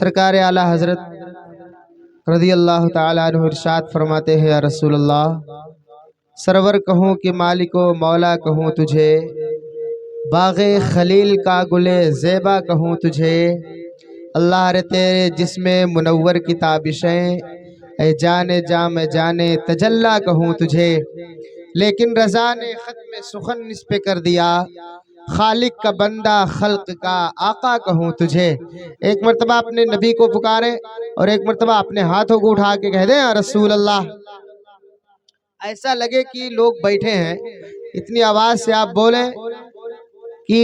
सरकार आला हजरत रज़ी अल्लाह ताला अन्हु इरशाद फरमाते हैं, या रसूल अल्लाह, सरवर कहूँ कि मालिको मौला कहूँ तुझे, बाग़े खलील का गुले ज़ेबा कहूँ तुझे, अल्लाह रे तेरे जिस्मे मुनव्वर की ताबिशें, ए जाने जाम जाने तजल्ला कहूँ तुझे। लेकिन रज़ा ने ख़त में सुखन इस पे कर दिया, खालिक का बंदा खल्क का आका कहूँ तुझे। एक मरतबा अपने नबी को पुकारे और एक मरतबा अपने हाथों को उठा के कह दे, या रसूल अल्लाह। ऐसा लगे कि लोग बैठे हैं, इतनी आवाज से आप बोले कि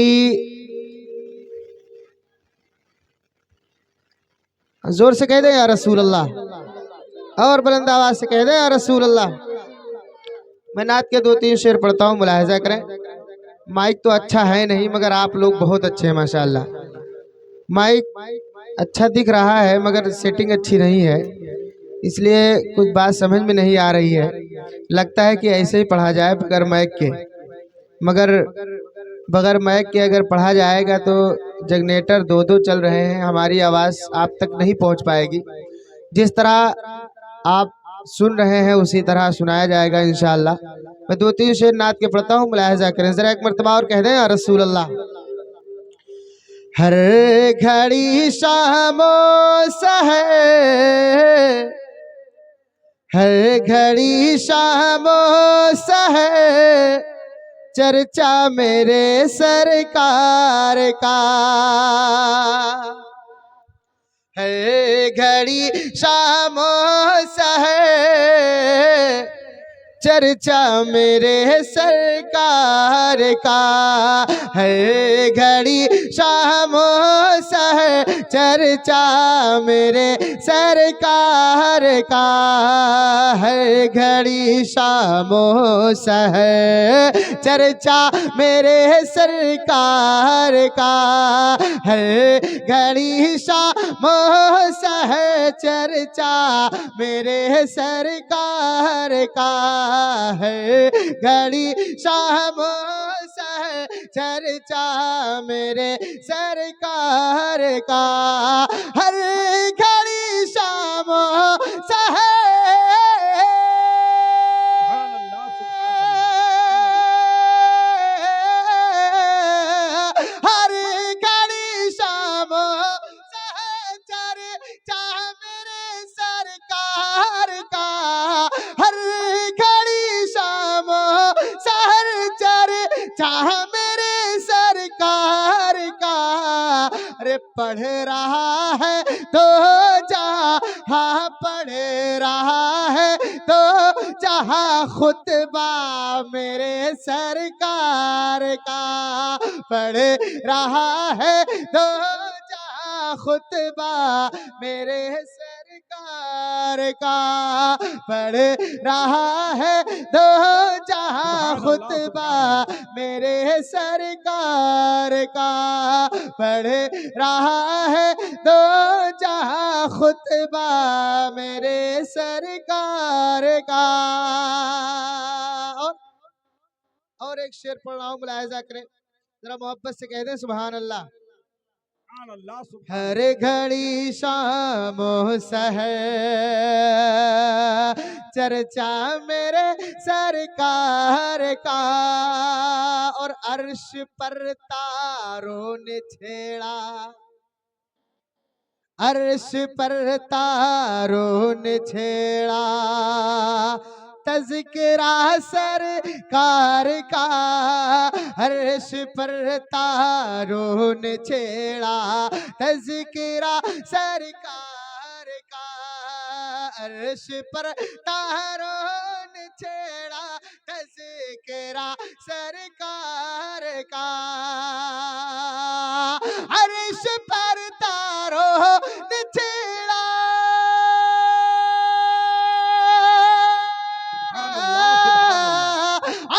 जोर से कह दे, या रसूल अल्लाह, और बुलंद आवाज से कह दे, या रसूल अल्लाह। मैं नात के 2-3 शेर पढ़ता हूँ, मुलाहिजा करें। माइक तो अच्छा है नहीं, मगर आप लोग बहुत अच्छे हैं माशाल्लाह। माइक अच्छा दिख रहा है मगर सेटिंग अच्छी नहीं है, इसलिए कुछ बात समझ में नहीं आ रही है। लगता है कि ऐसे ही पढ़ा जाए बगैर माइक के, मगर बगैर माइक के अगर पढ़ा जाएगा तो जनरेटर 2-2 चल रहे हैं, हमारी आवाज़ आप तक नहीं पहुंच पाएगी। जिस तरह आप सुन रहे हैं उसी तरह सुनाया जाएगा इंशाअल्लाह। मैं 2-3 शेर नात के पढ़ता हूँ, मुलाहिजा करें जरा। एक मरतबा और कह दें, या रसूल अल्लाह। हर घड़ी शामो सहर, हर घड़ी शामो सहर, चर्चा मेरे सरकार का। हर घड़ी शामो सहर, चर्चा मेरे सरकार का। हर घड़ी शामो सहर, चर्चा मेरे सरकार का। हर घड़ी शामो सहर, चर्चा मेरे सरकार का। हर घड़ी शामो सहर, चर्चा मेरे सरकार का। है घड़ी शामो सहर, चर्चा मेरे सरकार का। हर घड़ी शामो सहर, हर घड़ी शामो सहर, चर्चा मेरे सरकार का। हर चाह मेरे सरकार का। अरे पढ़ रहा है तो जहाँ, पढ़ रहा है तो जहाँ, खुतबा मेरे सरकार का। पढ़ रहा है तो जहाँ, खुतबा मेरे सरकार का। पढ़ रहा है तो जहाँ, खुतबा मेरे सरकार का। पढ़ रहा है तो जहाँ, खुतबा मेरे सरकार का। और एक शेर पढ़ रहा हूँ, मुलाहिजा करें जरा, मोहब्बत से कह दें सुभान अल्लाह। हर घड़ी शामो सहर, चर्चा मेरे सरकार का। और अर्श पर तारों ने छेड़ा, अर्श पर तारों ने छेड़ा, तज़किरा सरकार का। अर्श पर तारों ने छेड़ा, तज़किरा सरकार का। अर्श पर तारों ने छेड़ा, तज़किरा सरकार का। अर्श पर तारों ने छेड़ा,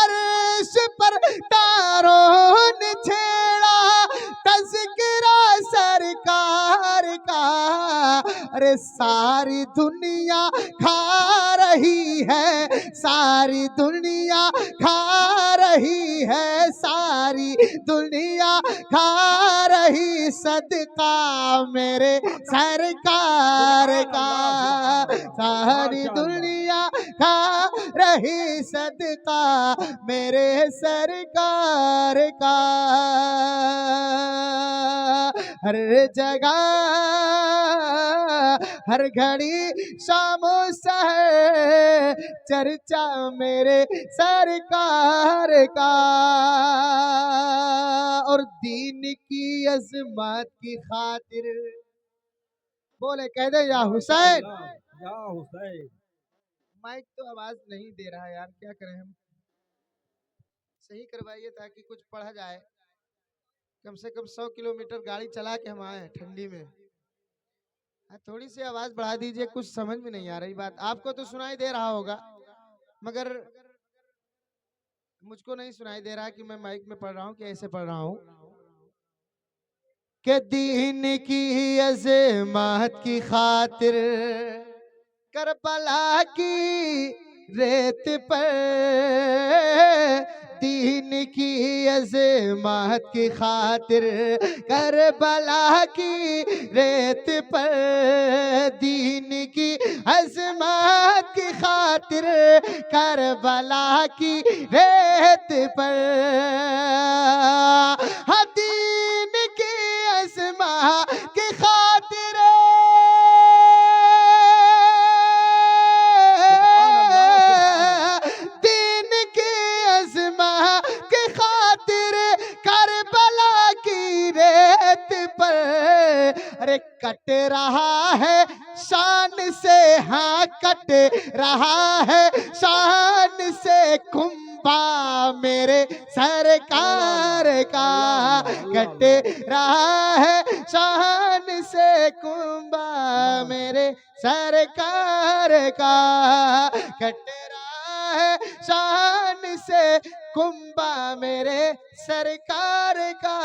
अर्श पर तारों ने छेड़ा, तज़किरा सरकार का। अरे सारी दुनिया खा रही है, सारी दुनिया खा रही है, सारी दुनिया खा रही सदका मेरे सरकार का, सारी दुनिया खा रही सदका मेरे सरकार का। हर जगह हर घड़ी शामो सहर चर्चा मेरे सरकार का, और दीन की अजमत की खातिर बोले कह दे या हुसैन। या हुसैन। माइक तो आवाज नहीं दे रहा यार, क्या करें हम, सही करवाइए ताकि कुछ पढ़ा जाए। कम से कम 100 किलोमीटर गाड़ी चला के हम आए ठंडी में। थोड़ी सी आवाज बढ़ा दीजिए, कुछ समझ में नहीं आ रही बात। आपको तो सुनाई दे रहा होगा मगर मुझको नहीं सुनाई दे रहा कि मैं माइक में पढ़ रहा हूँ कि ऐसे पढ़ रहा हूँ। के दीन की अज़मत की खातिर करबला की रेत पर, दीन की अज़मत की खातिर करबला की रेत पर, दीन की अज़मत की खातिर करबला की रेत पर, हाँ दीन की अज़मत की खातिर अरे कट रहा है शान से, हाँ कट रहा है शान से कुंभा मेरे सरकार का, कट रहा है शान से कुंभा मेरे सरकार का, कट रहा है शान से कुंभा मेरे सरकार का,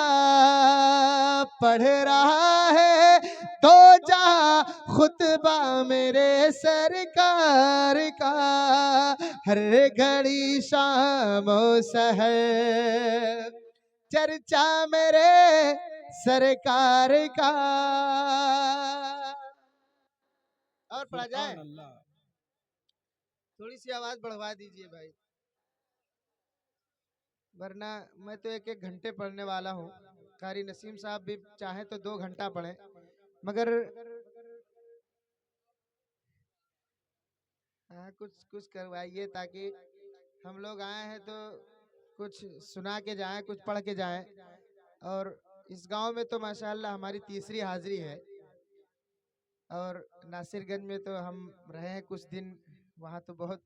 पढ़ रहा है तो जहां खुतबा मेरे सरकार का, हर घड़ी शाम सहर चर्चा मेरे सरकार का। और पढ़ा जाए, थोड़ी सी आवाज बढ़वा दीजिए भाई, वरना मैं तो एक एक घंटे पढ़ने वाला हूँ। कारी नसीम साहब भी चाहे तो 2 घंटा पढ़े, मगर हाँ कुछ कुछ करवाइए ताकि हम लोग आए हैं तो कुछ सुना के जाएं, कुछ पढ़ के जाएं। और इस गांव में तो माशाअल्लाह हमारी तीसरी हाजिरी है, और नासिरगंज में तो हम रहे हैं कुछ दिन, वहाँ तो बहुत